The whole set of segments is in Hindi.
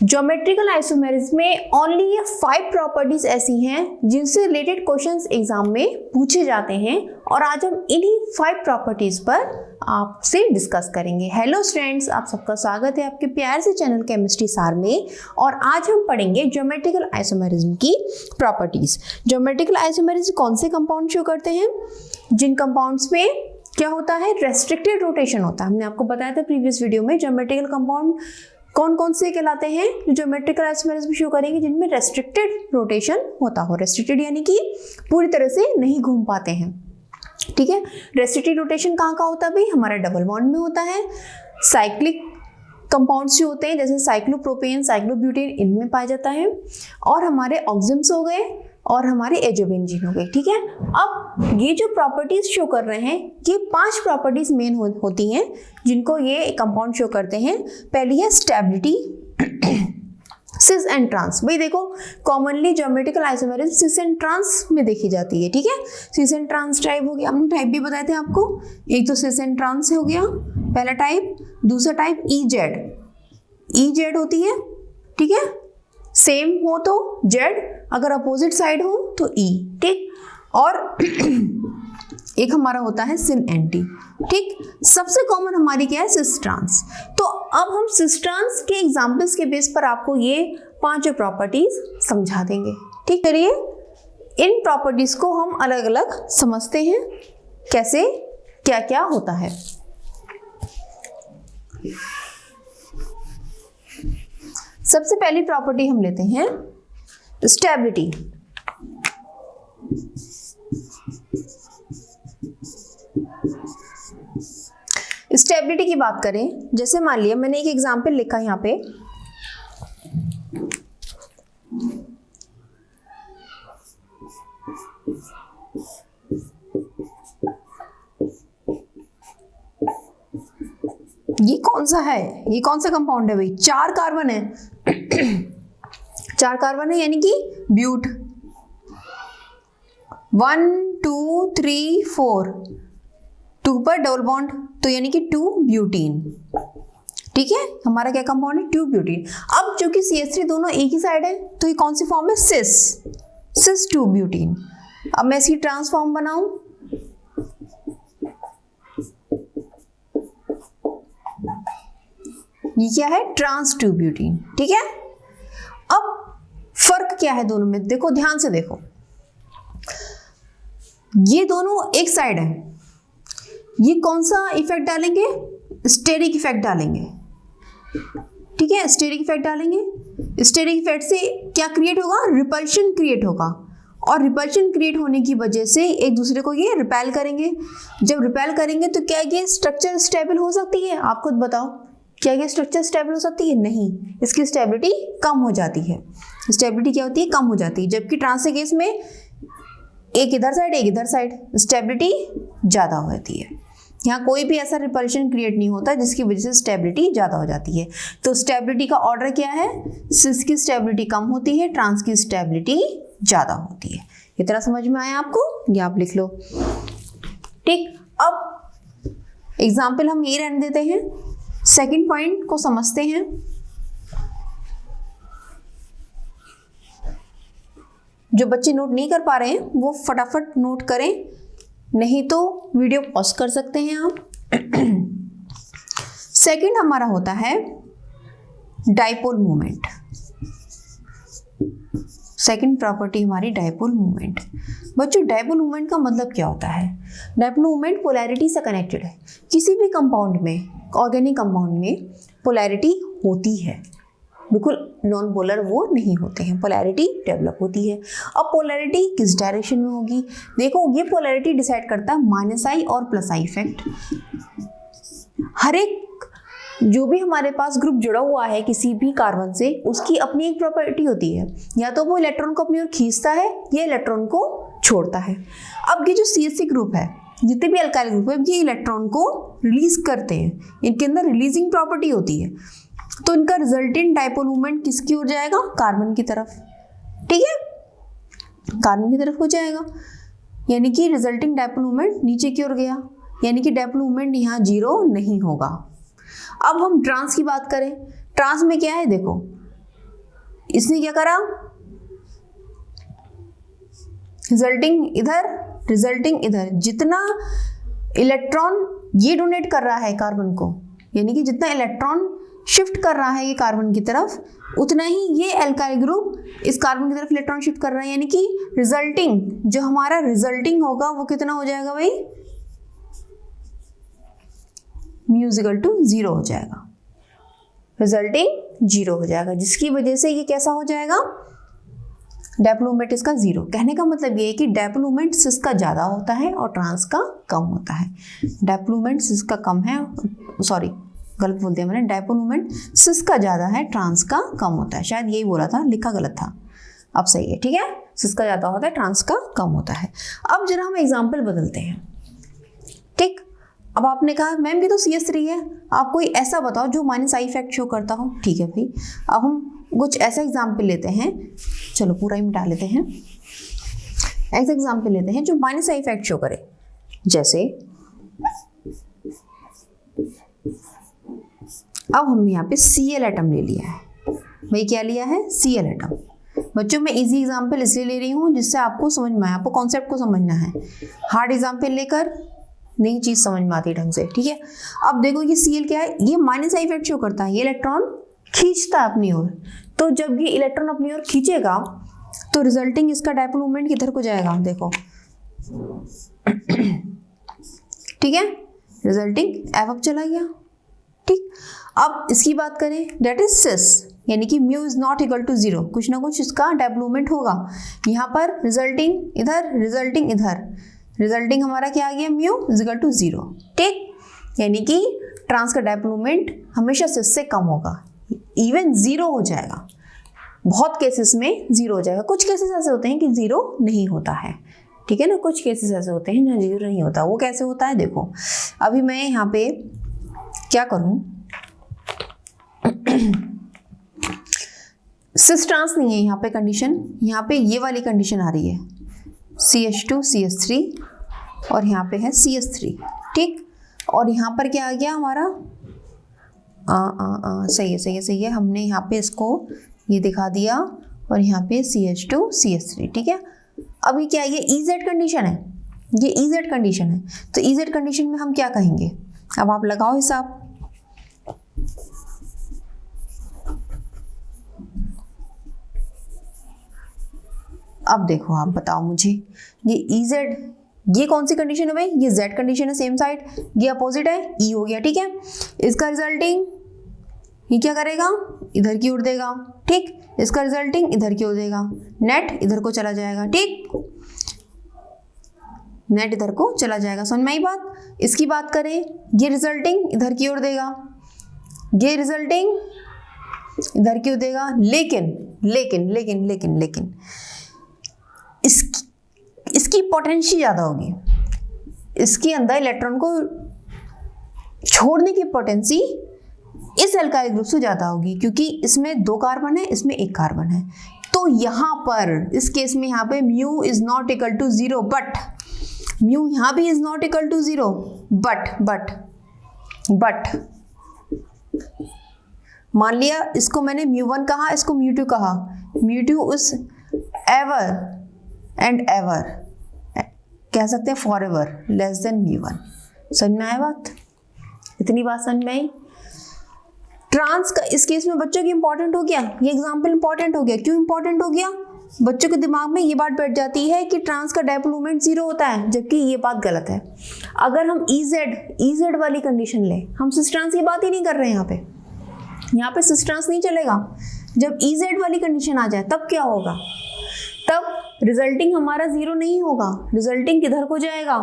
ज्योमेट्रिकल आइसोमेरिज्म में ओनली ये 5 प्रॉपर्टीज ऐसी हैं जिनसे रिलेटेड क्वेश्चंस एग्जाम में पूछे जाते हैं और आज हम इन्हीं 5 प्रॉपर्टीज पर आपसे डिस्कस करेंगे। हेलो स्टूडेंट्स, आप सबका स्वागत है आपके प्यार से चैनल केमिस्ट्री सार में। और आज हम पढ़ेंगे ज्योमेट्रिकल आइसोमेरिज्म की प्रॉपर्टीज। ज्योमेट्रिकल आइसोमेरिज्म कौन से कंपाउंड शो करते हैं? जिन कंपाउंड्स में क्या होता है, रेस्ट्रिक्टेड रोटेशन होता है। हमने आपको बताया था प्रीवियस वीडियो में ज्योमेट्रिकल कंपाउंड कौन कौन से कहलाते हैं जो ज्योमेट्रिकल आइसोमेरिज्म शो करेंगे, जिनमें रेस्ट्रिक्टेड रोटेशन होता हो। रेस्ट्रिक्टेड यानी कि पूरी तरह से नहीं घूम पाते हैं। ठीक है, रेस्ट्रिक्टेड रोटेशन कहाँ का होता है भाई? हमारा डबल बॉन्ड में होता है। साइक्लिक कंपाउंड्स जो होते हैं जैसे साइक्लोप्रोपेन, साइक्लोब्यूटेन, इनमें पाया जाता है। और हमारे ऑक्सिम्स हो गए और हमारे एजोबेंजीन हो गए। ठीक है, अब ये जो प्रॉपर्टीज शो कर रहे हैं, ये 5 प्रॉपर्टीज मेन होती हैं जिनको ये कंपाउंड शो करते हैं। पहली है स्टेबिलिटी, सिस एंड ट्रांस। भाई देखो, commonly geometrical isomerism cis and trans में देखी जाती है। ठीक है, सिस एंड ट्रांस टाइप हो गया, हमने टाइप भी बताए थे आपको। एक तो सिस एंड ट्रांस हो गया पहला टाइप। दूसरा टाइप ई जेड होती है। ठीक है, सेम हो तो जेड, अगर अपोजिट साइड हो तो ई। ठीक, और एक हमारा होता है सिन एंटी। ठीक, सबसे कॉमन हमारी क्या है? Cis trans. तो अब हम सिस ट्रांस के एग्जांपल्स के बेस पर आपको ये 5 प्रॉपर्टीज समझा देंगे। ठीक, चलिए इन प्रॉपर्टीज को हम अलग अलग समझते हैं, कैसे क्या क्या होता है। सबसे पहली प्रॉपर्टी हम लेते हैं स्टेबिलिटी। स्टेबिलिटी की बात करें, जैसे मान लिया मैंने एक एग्जांपल लिखा यहाँ पे, ये कौन सा है? ये कौन सा कंपाउंड है भाई? 4 कार्बन है। 4 कार्बन है यानी कि ब्यूट। 1 2 3 4, 2 पर डबल बॉन्ड तो यानी कि 2 ब्यूटीन। ठीक है, हमारा क्या कंपाउंड है? 2 ब्यूटीन। अब चूंकि CH3 दोनों एक ही साइड है तो ये कौन सी फॉर्म है? Cis 2 butene. अब मैं इसकी ट्रांसफॉर्म बनाऊं, ये क्या है? Trans 2 butene. ठीक है, अब फर्क क्या है दोनों में? देखो, ध्यान से देखो, ये दोनों एक साइड है। ये कौन सा इफेक्ट डालेंगे? स्टेरिक इफेक्ट डालेंगे। ठीक है, स्टेरिक इफेक्ट डालेंगे। स्टेरिक इफेक्ट से क्या क्रिएट होगा? रिपल्शन क्रिएट होगा। और रिपल्शन क्रिएट होने की वजह से एक दूसरे को ये रिपेल करेंगे। जब रिपेल करेंगे तो क्या ये स्ट्रक्चर स्टेबल हो सकती है? आप खुद बताओ, क्या ये स्ट्रक्चर स्टेबल हो सकती है? नहीं, इसकी स्टेबिलिटी कम हो जाती है। स्टेबिलिटी क्या होती है? कम हो जाती है। जबकि ट्रांस के केस में एक इधर साइड एक इधर साइड, स्टेबिलिटी ज़्यादा होती है। यहाँ कोई भी ऐसा रिपल्शन क्रिएट नहीं होता जिसकी वजह से स्टेबिलिटी ज़्यादा हो जाती है। तो स्टेबिलिटी का ऑर्डर क्या है? सिस की स्टेबिलिटी कम होती है, ट्रांस की स्टेबिलिटी ज़्यादा होती है। इतना समझ में आया आपको? ये आप लिख लो। ठीक, अब एग्जाम्पल हम ये रहने देते हैं, सेकंड पॉइंट को समझते हैं। जो बच्चे नोट नहीं कर पा रहे हैं वो फटाफट नोट करें, नहीं तो वीडियो पॉज कर सकते हैं आप। सेकंड हमारा होता है डाइपोल मोमेंट। सेकंड प्रॉपर्टी हमारी डाइपोल मोमेंट। बच्चों, डाइपोल मोमेंट का मतलब क्या होता है? डाइपोल मोमेंट पोलैरिटी से कनेक्टेड है। किसी भी कंपाउंड में, ऑर्गेनिक कंपाउंड में पोलैरिटी होती है, बिल्कुल नॉन पोलर वो नहीं होते हैं, पोलैरिटी डेवलप होती है। अब पोलैरिटी किस डायरेक्शन में होगी? देखो, ये पोलैरिटी डिसाइड करता है -I और +I इफेक्ट। हर एक जो भी हमारे पास ग्रुप जुड़ा हुआ है किसी भी कार्बन से, उसकी अपनी एक प्रॉपर्टी होती है, या तो वो इलेक्ट्रॉन को अपनी ओर खींचता है या इलेक्ट्रॉन को छोड़ता है। अब ये जो CH3 ग्रुप है, जितने भी अल्काइल ग्रुप है, ये इलेक्ट्रॉन को रिलीज करते हैं, इनके अंदर रिलीजिंग प्रॉपर्टी होती है। तो इनका रिजल्टेंट डाइपोल मोमेंट किसकी ओर जाएगा? कार्बन की तरफ। ठीक है, कार्बन की तरफ हो जाएगा, यानी कि रिजल्टिंग डाइपोल मोमेंट नीचे की ओर गया, यानी कि डाइपोल मोमेंट यहाँ 0 नहीं होगा। अब हम ट्रांस की बात करें, ट्रांस में क्या है? देखो, इसने क्या करा, रिजल्टिंग इधर, जितना इलेक्ट्रॉन ये डोनेट कर रहा है कार्बन को, यानी कि जितना इलेक्ट्रॉन शिफ्ट कर रहा है ये कार्बन की तरफ, उतना ही ये एल्काइल ग्रुप इस कार्बन की तरफ इलेक्ट्रॉन शिफ्ट कर रहा है, यानी कि रिजल्टिंग जो हमारा रिजल्टिंग होगा वो कितना हो जाएगा भाई, म्यू इज इक्वल टू 0 हो जाएगा, रिजल्टिंग 0 हो जाएगा, जिसकी वजह से ये कैसा हो जाएगा, डायपोल मोमेंट इसका 0। कहने का मतलब ये है कि डायपोल मोमेंट सिस का ज़्यादा होता है और ट्रांस का कम होता है। डायपोल मोमेंट सिस का कम है, सॉरी गलत बोल दिया मैंने, डायपोल मोमेंट सिस का ज़्यादा है, ट्रांस का कम होता है, शायद यही बोला था, लिखा गलत था, अब सही है, ठीक है, सिस का ज़्यादा होता है, ट्रांस का कम होता है। अब जरा हम एग्जाम्पल बदलते हैं, ठीक। अब आपने कहा मैम ये तो CS3 है, आप कोई ऐसा बताओ जो माइनस आई इफेक्ट शो करता हो। ठीक है भाई, अब हम कुछ ऐसा एग्जाम्पल लेते हैं, चलो पूरा ही मिटा लेते हैं, ऐसा एग्जाम्पल लेते हैं जो माइनस आई इफेक्ट शो करे। जैसे अब हमने यहाँ पे Cl एटम ले लिया है, भाई क्या लिया है, Cl एटम। बच्चों मैं इजी एग्जाम्पल इसलिए ले रही हूँ जिससे आपको समझ में आए, आपको कॉन्सेप्ट को समझना है, हार्ड एग्जाम्पल लेकर नई चीज समझ में आती ढंग से, ठीक है। अब देखो ये Cl क्या है, ये माइनस आई इफेक्ट शो करता है, ये इलेक्ट्रॉन खींचता है अपनी ओर, तो जब ये इलेक्ट्रॉन अपनी ओर खींचेगा तो रिजल्टिंग इसका डायपोल मोमेंट किधर को जाएगा, देखो ठीक है, रिजल्टिंग एफ अप चला गया, ठीक। अब इसकी बात करें, दैट इज सिस, यानी कि mu is not equal to 0, कुछ ना कुछ इसका डायपोल मोमेंट होगा। यहाँ पर रिजल्टिंग इधर, रिजल्टिंग इधर, रिजल्टिंग हमारा क्या आ गया, म्यू इज इक्वल टू 0, ठीक। यानी कि ट्रांस का डायपोल मोमेंट हमेशा सिस से कम होगा, इवन 0 हो जाएगा, बहुत केसेस में 0 हो जाएगा। कुछ केसेस ऐसे होते हैं कि 0 नहीं होता है, ठीक है ना, कुछ केसेस ऐसे होते हैं जहाँ 0 नहीं होता। वो कैसे होता है, देखो अभी मैं यहाँ पे क्या करूँ, सिस ट्रांस नहीं है यहाँ पे कंडीशन, यहाँ पे ये वाली कंडीशन आ रही है CH2 CH3 और यहाँ पे है CS3, ठीक। और यहाँ पर क्या आ गया हमारा, सही है, हमने यहाँ पे इसको ये दिखा दिया और यहाँ पे CH2 CH3, ठीक है। अभी क्या ये EZ कंडीशन है, ये EZ कंडीशन है, तो EZ कंडीशन में हम क्या कहेंगे, अब आप लगाओ हिसाब। अब देखो आप बताओ मुझे, ये EZ, ये कौन सी कंडीशन है भाई, ये Z कंडीशन है, सेम साइड, ये अपोजिट है, E हो गया, ठीक है। इसका रिजल्टिंग ये क्या करेगा, इधर की ओर देगा, ठीक। इसका रिजल्टिंग इधर की ओर देगा, नेट इधर को चला जाएगा, ठीक, नेट इधर को चला जाएगा, समझ में आई बात। इसकी बात करें, ये रिजल्टिंग इधर की ओर देगा, ये रिजल्टिंग इधर की ओर देगा, लेकिन लेकिन लेकिन लेकिन लेकिन इसकी पोटेंशियल ज़्यादा होगी, इसके अंदर इलेक्ट्रॉन को छोड़ने की पोटेंसी इस एल्काइल ग्रुप से ज़्यादा होगी, क्योंकि इसमें 2 कार्बन है, इसमें 1 कार्बन है। तो यहाँ पर इस केस में यहाँ पे mu is not equal to 0, but mu यहाँ भी is not equal to 0, but मान लिया इसको मैंने μ1 कहा, इसको μ2 कहा, μ2 इज एवर एंड एवर, कह सकते हैं फॉर एवर लेस देन μ1। समझ में आया बात, इतनी बात समझ में आई। ट्रांस का इस केस में बच्चों की इंपॉर्टेंट हो गया, ये एग्जाम्पल इंपॉर्टेंट हो गया। क्यों इंपॉर्टेंट हो गया, बच्चों के दिमाग में ये बात बैठ जाती है कि ट्रांस का डायपोल मोमेंट 0 होता है, जबकि ये बात गलत है। अगर हम EZ वाली कंडीशन लें, हम सिस ट्रांस की बात ही नहीं कर रहे हैं यहाँ पे सिस ट्रांस नहीं चलेगा। जब EZ वाली कंडीशन आ जाए तब क्या होगा, तब रिजल्टिंग हमारा 0 नहीं होगा, रिजल्टिंग किधर को जाएगा,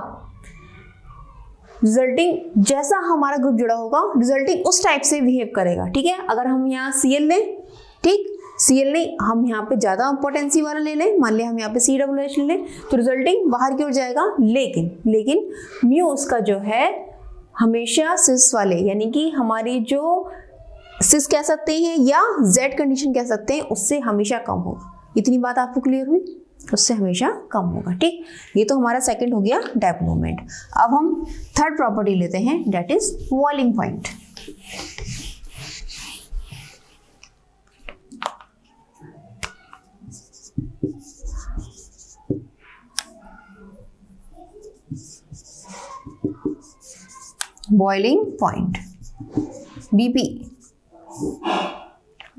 रिजल्टिंग जैसा हमारा ग्रुप जुड़ा होगा रिजल्टिंग उस टाइप से बिहेव करेगा, ठीक है। अगर हम यहाँ Cl लें, ठीक, Cl नहीं, हम यहाँ पे ज़्यादा पोटेंसी वाला ले लें, मान लिया हम यहाँ पे COOH ले लें, तो रिजल्टिंग बाहर की ओर जाएगा, लेकिन म्यू उसका जो है हमेशा सिस वाले, यानी कि हमारी जो सिस कह सकते हैं या Z कंडीशन कह सकते हैं, उससे हमेशा कम होगा। इतनी बात आपको क्लियर हुई, उससे हमेशा कम होगा, ठीक। ये तो हमारा सेकंड हो गया डायपोल मोमेंट। अब हम थर्ड प्रॉपर्टी लेते हैं, that is boiling point. Boiling point, BP,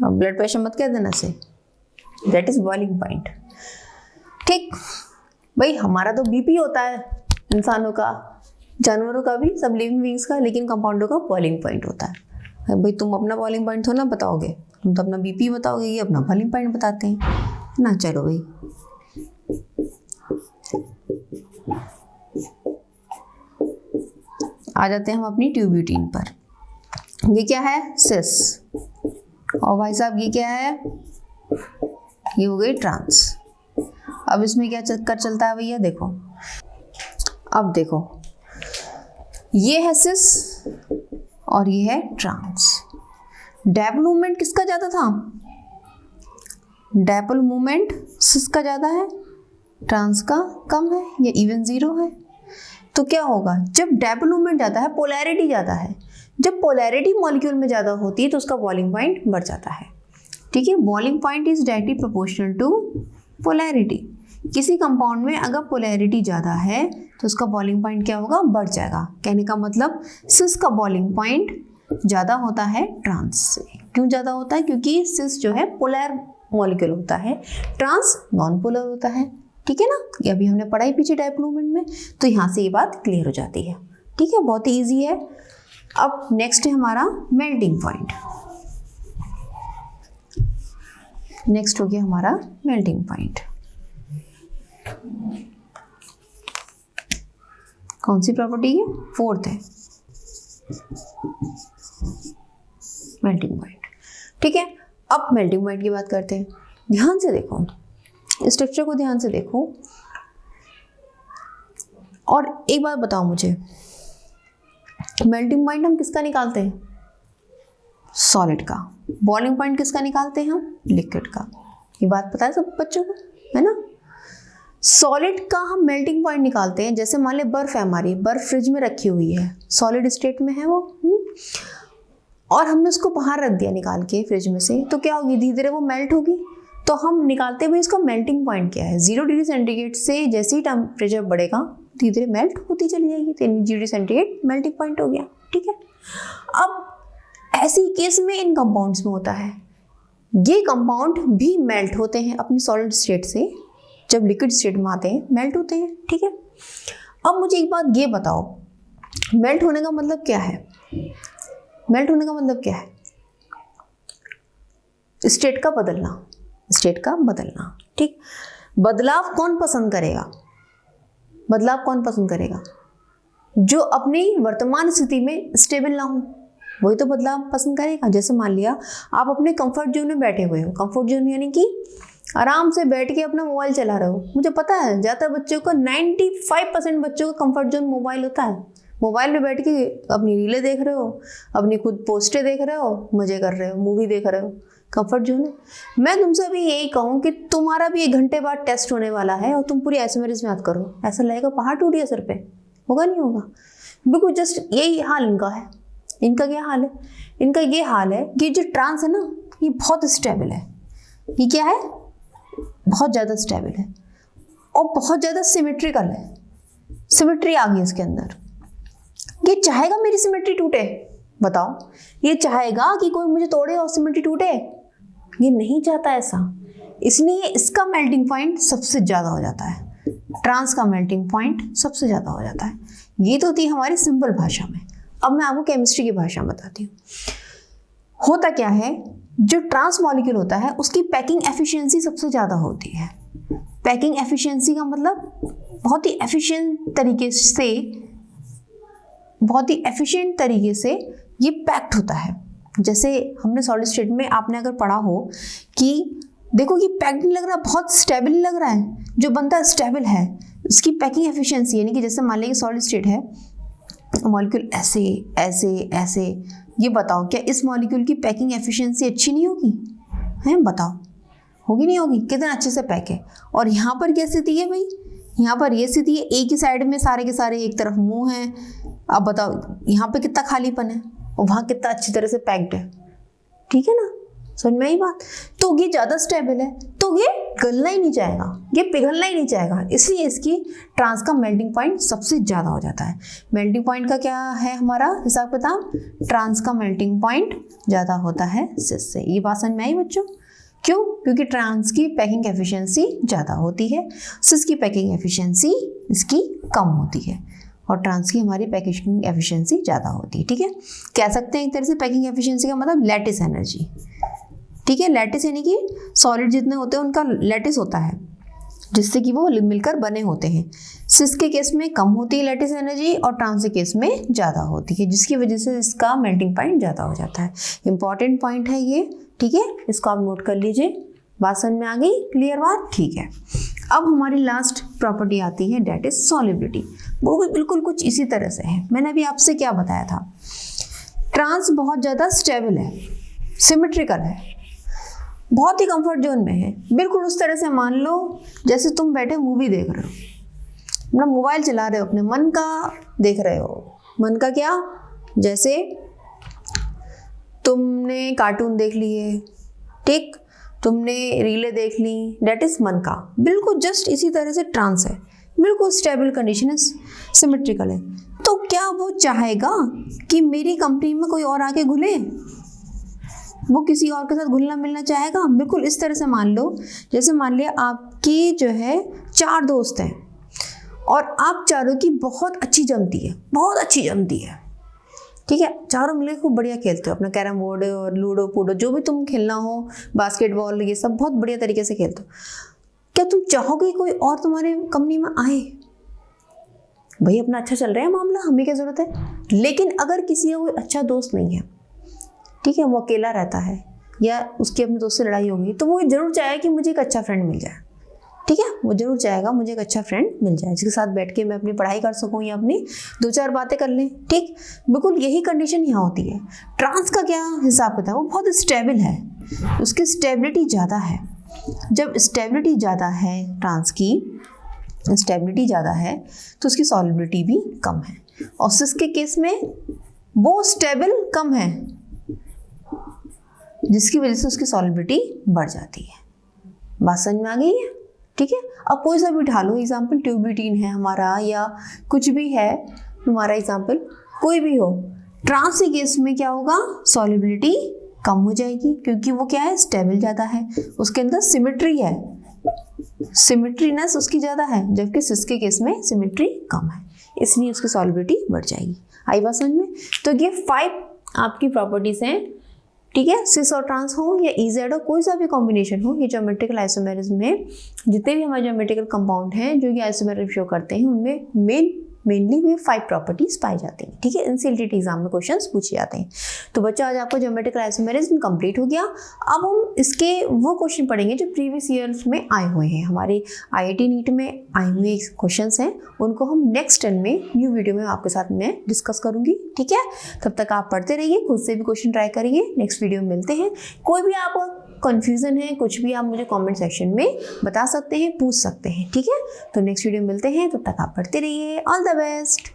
blood pressure मत कह देना से, दैट इज बॉइलिंग पॉइंट। ठीक भाई, हमारा तो बीपी होता है इंसानों का, जानवरों का भी, सब लिविंग बीइंग्स का, लेकिन कंपाउंडों का बॉइलिंग पॉइंट होता है। भाई तुम अपना बॉइलिंग पॉइंट थोड़ा ना बताओगे, तुम तो अपना बीपी बताओगे, ये अपना बॉइलिंग पॉइंट बताते हैं ना। चलो भाई, आ जाते हैं हम अपनी ट्यूब्यूटिन पर। ये क्या है? सिस। और भाई साहब ये क्या है? ये हो गई ट्रांस। अब इसमें क्या चक्कर चलता है भैया? देखो, अब देखो, ये है सिस और ये है ट्रांस। डायपोल मूवमेंट किसका ज्यादा था? डायपोल मूवमेंट सिस का ज्यादा है, ट्रांस का कम है, या इवन जीरो है। तो क्या होगा? जब डायपोल मूवमेंट ज्यादा है, पोलैरिटी ज्यादा है, जब पोलैरिटी मॉलिक्यूल में ज्यादा होती है तो उसका बॉइलिंग पॉइंट बढ़ जाता है। ठीक है, boiling point is directly proportional to polarity. किसी कंपाउंड में अगर पोलैरिटी ज्यादा है तो उसका बॉइलिंग पॉइंट क्या होगा? बढ़ जाएगा। कहने का मतलब सिस का बॉइलिंग पॉइंट ज्यादा होता है ट्रांस से। क्यों ज्यादा होता है? क्योंकि सिस जो है पोलर मॉलिक्यूल होता है, ट्रांस नॉन पोलर होता है। ठीक है ना, ये अभी हमने पढ़ा ही पीछे डायपोल मूवमेंट में, तो यहाँ से ये बात क्लियर हो जाती है। ठीक है, बहुत ही ईजी है। अब नेक्स्ट है हमारा मेल्टिंग पॉइंट। नेक्स्ट हो गया हमारा मेल्टिंग पॉइंट। कौन सी प्रॉपर्टी है? फोर्थ है, मेल्टिंग पॉइंट। ठीक है, अब मेल्टिंग पॉइंट की बात करते हैं। ध्यान से देखो, स्ट्रक्चर को ध्यान से देखो, और एक बात बताओ मुझे, मेल्टिंग पॉइंट हम किसका निकालते हैं? सॉलिड का। बॉइलिंग पॉइंट किसका निकालते हैं हम? लिक्विड का। ये बात पता है सब बच्चों को, है ना। सॉलिड का हम मेल्टिंग पॉइंट निकालते हैं। जैसे मान ले बर्फ है हमारी, बर्फ फ्रिज में रखी हुई है, सॉलिड स्टेट में है वो, और हमने उसको बाहर रख दिया निकाल के फ्रिज में से, तो क्या होगी? धीरे धीरे वो मेल्ट होगी। तो हम निकालते हुए इसका मेल्टिंग पॉइंट क्या है? 0 डिग्री सेंटीग्रेड से जैसे ही टेम्परेचर बढ़ेगा धीरे धीरे मेल्ट होती चली जाएगी, 0 डिग्री सेंटीग्रेड मेल्टिंग पॉइंट हो गया। ठीक है, अब ऐसी केस में इन कंपाउंड्स में होता है, ये कंपाउंड भी मेल्ट होते हैं अपनी सॉलिड स्टेट से, जब लिक्विड स्टेट में आते हैं मेल्ट होते हैं। ठीक है, अब मुझे एक बात ये बताओ, मेल्ट होने का मतलब क्या है? मेल्ट होने का मतलब क्या है? स्टेट का बदलना, स्टेट का बदलना। ठीक, बदलाव कौन पसंद करेगा? बदलाव कौन पसंद करेगा? जो अपनी वर्तमान स्थिति में स्टेबल ना हो, वही तो बदलाव पसंद करेगा। जैसे मान लिया आप अपने कंफर्ट जोन में बैठे हुए हो, कंफर्ट जोन यानी कि आराम से बैठ के अपना मोबाइल चला रहे हो। मुझे पता है ज़्यादातर बच्चों को, 95% बच्चों का कंफर्ट जोन मोबाइल होता है। मोबाइल में बैठ के अपनी रीलें देख रहे हो, अपनी खुद पोस्टें देख रहे हो, मजे कर रहे हो, मूवी देख रहे हो, कंफर्ट जोन है। मैं तुमसे अभी यही कहूँ कि तुम्हारा भी 1 घंटे बाद टेस्ट होने वाला है और तुम पूरी एसएमएस में याद करो, ऐसा लगेगा पहाड़ टूट गया सर पे। होगा नहीं होगा? बिल्कुल जस्ट यही हाल इनका है। इनका क्या हाल है? इनका ये हाल है कि जो ट्रांस है ना, ये बहुत स्टेबल है। ये क्या है? बहुत ज़्यादा स्टेबल है और बहुत ज़्यादा सिमेट्रिकल है। सिमेट्री आ गई इसके अंदर। ये चाहेगा मेरी सिमेट्री टूटे? बताओ, ये चाहेगा कि कोई मुझे तोड़े और सिमेट्री टूटे? ये नहीं चाहता ऐसा। इसलिए इसका मेल्टिंग पॉइंट सबसे ज़्यादा हो जाता है, ट्रांस का मेल्टिंग पॉइंट सबसे ज़्यादा हो जाता है। ये तो थी हमारी सिंपल भाषा में। अब मैं आपको केमिस्ट्री की भाषा में बताती हूँ। होता क्या है, जो ट्रांस मॉलिक्यूल होता है उसकी पैकिंग एफिशिएंसी सबसे ज़्यादा होती है। पैकिंग एफिशिएंसी का मतलब बहुत ही एफिशिएंट तरीके से ये पैक्ड होता है। जैसे हमने सॉलिड स्टेट में आपने अगर पढ़ा हो कि देखो ये पैक्ड नहीं लग रहा, बहुत स्टेबल लग रहा है। जो बंदा स्टेबल है उसकी पैकिंग एफिशिएंसी, यानी कि जैसे मान लीजिए सॉलिड स्टेट है, मॉलिक्यूल ऐसे ऐसे ऐसे, ये बताओ क्या इस मॉलिक्यूल की पैकिंग एफिशिएंसी अच्छी नहीं होगी? हैं, बताओ, होगी नहीं होगी? कितना अच्छे से पैक है। और यहाँ पर क्या स्थिति है भाई? यहाँ पर ये स्थिति है, एक ही साइड में सारे के सारे एक तरफ मुंह है। अब बताओ यहाँ पे कितना खालीपन है और वहाँ कितना अच्छी तरह से पैक्ड है। ठीक है ना, समझ में आई बात? तो ये ज़्यादा स्टेबल है, तो तो ये गलना ही नहीं चाहेगा, ये पिघलना ही नहीं चाहेगा, इसलिए इसकी ट्रांस का मेल्टिंग पॉइंट सबसे ज़्यादा हो जाता है। मेल्टिंग पॉइंट का क्या है हमारा हिसाब किताब, ट्रांस का मेल्टिंग पॉइंट ज़्यादा होता है सिस से। ये बात समझ में आई बच्चों? क्यों? क्योंकि ट्रांस की पैकिंग एफिशिएंसी ज़्यादा होती है, सिस की पैकिंग एफिशिएंसी इसकी कम होती है, और ट्रांस की हमारी पैकिंग एफिशिएंसी ज़्यादा होती है। ठीक है, कह सकते हैं एक तरह से पैकिंग एफिशिएंसी का मतलब लैटिस एनर्जी। ठीक है, लैटिस यानी कि सॉलिड जितने होते हैं उनका लैटिस होता है, जिससे कि वो मिलकर बने होते हैं। सिस के केस में कम होती है लैटिस एनर्जी और ट्रांस के केस में ज़्यादा होती है, जिसकी वजह से इसका मेल्टिंग पॉइंट ज़्यादा हो जाता है। इंपॉर्टेंट पॉइंट है ये। ठीक है, इसको आप नोट कर लीजिए। बात समझ में आ गई? क्लियर बात? ठीक है, अब हमारी लास्ट प्रॉपर्टी आती है, डेट इज सॉलिबिलिटी। वो भी बिल्कुल कुछ इसी तरह से है। मैंने अभी आपसे क्या बताया था, ट्रांस बहुत ज़्यादा स्टेबल है, सिमेट्रिकल है, बहुत ही कंफर्ट जोन में है। बिल्कुल उस तरह से मान लो जैसे तुम बैठे मूवी देख रहे हो, अपना मोबाइल चला रहे हो, अपने मन का देख रहे हो। मन का क्या? जैसे तुमने कार्टून देख लिए, ठीक, तुमने रीलें देख ली, डेट इज मन का। बिल्कुल जस्ट इसी तरह से ट्रांस है, बिल्कुल स्टेबल कंडीशन है, सिमेट्रिकल है। तो क्या वो चाहेगा कि मेरी कंपनी में कोई और आके घुले? वो किसी और के साथ घुलना मिलना चाहेगा? बिल्कुल इस तरह से मान लो, जैसे मान लिया आपकी जो है 4 दोस्त हैं और आप चारों की बहुत अच्छी जमती है, बहुत अच्छी जमती है। ठीक है, चारों मिलकर खूब बढ़िया खेलते हो, अपना कैरम बोर्ड और लूडो पूडो जो भी तुम खेलना हो, बास्केटबॉल, ये सब बहुत बढ़िया तरीके से खेलते हो। क्या तुम चाहोगे कोई और तुम्हारे कंपनी में आए? भाई अपना अच्छा चल रहा है मामला, हमें क्या जरूरत है। लेकिन अगर किसी का कोई अच्छा दोस्त नहीं है, ठीक है, वो अकेला रहता है या उसकी अपने दोस्त से लड़ाई होगी, तो वो जरूर चाहेगा कि मुझे एक अच्छा फ्रेंड मिल जाए। ठीक है, वो जरूर चाहेगा मुझे एक अच्छा फ्रेंड मिल जाए जिसके साथ बैठ के मैं अपनी पढ़ाई कर सकूं या अपनी 2-4 बातें कर लें। ठीक, बिल्कुल यही कंडीशन यहाँ होती है। ट्रांस का क्या हिसाब किताब, वो बहुत स्टेबल है, उसकी स्टेबिलिटी ज़्यादा है। जब स्टेबिलिटी ज़्यादा है, ट्रांस की स्टेबिलिटी ज़्यादा है, तो उसकी सॉलिबिलिटी भी कम है। और सिस के केस में वो स्टेबल कम है, जिसकी वजह से उसकी सॉलिबिलिटी बढ़ जाती है। बात समझ में आ गई है? ठीक है, अब कोई सा भी उठा लो एग्जाम्पल, ट्यूबिटीन है हमारा या कुछ भी है हमारा एग्जाम्पल, कोई भी हो। ट्रांस के केस में क्या होगा, सॉलिबिलिटी कम हो जाएगी, क्योंकि वो क्या है, स्टेबल ज़्यादा है, उसके अंदर सिमेट्री है, सिमेट्रीनेस उसकी ज़्यादा है, जबकि सिस के केस में सिमेट्री कम है, इसलिए उसकी सॉलिबिलिटी बढ़ जाएगी। आई बात समझ में? तो ये 5 आपकी प्रॉपर्टीज़ हैं। ठीक है, सिस और ट्रांस हो या इजेड हो, कोई सा भी कॉम्बिनेशन हो, ये ज्योमेट्रिकल आइसोमेरिज्म में जितने भी हमारे ज्योमेट्रिकल कंपाउंड हैं जो ये आइसोमेरिज्म शो करते हैं, उनमें मेनली ये 5 प्रॉपर्टीज पाई जाती हैं। ठीक है, एनसीईआरटी एग्जाम में क्वेश्चंस पूछे जाते हैं। तो बच्चा आज आपका ज्योमेट्रिकल आइसोमेरिज्म कंप्लीट हो गया। अब हम इसके वो क्वेश्चन पढ़ेंगे जो प्रीवियस ईयर्स में आए हुए हैं, हमारे आईआईटी नीट में आए हुए क्वेश्चंस हैं, उनको हम नेक्स्ट टर्न में न्यू वीडियो में आपके साथ मैं डिस्कस करूंगी। ठीक है, तब तक आप पढ़ते रहिए, खुद से भी क्वेश्चन ट्राई करिए। नेक्स्ट वीडियो में मिलते हैं। कोई भी आपको कन्फ्यूजन है, कुछ भी आप मुझे कमेंट सेक्शन में बता सकते हैं, पूछ सकते हैं। ठीक है, तो नेक्स्ट वीडियो में मिलते हैं, तब तक आप पढ़ते रहिए। All the best.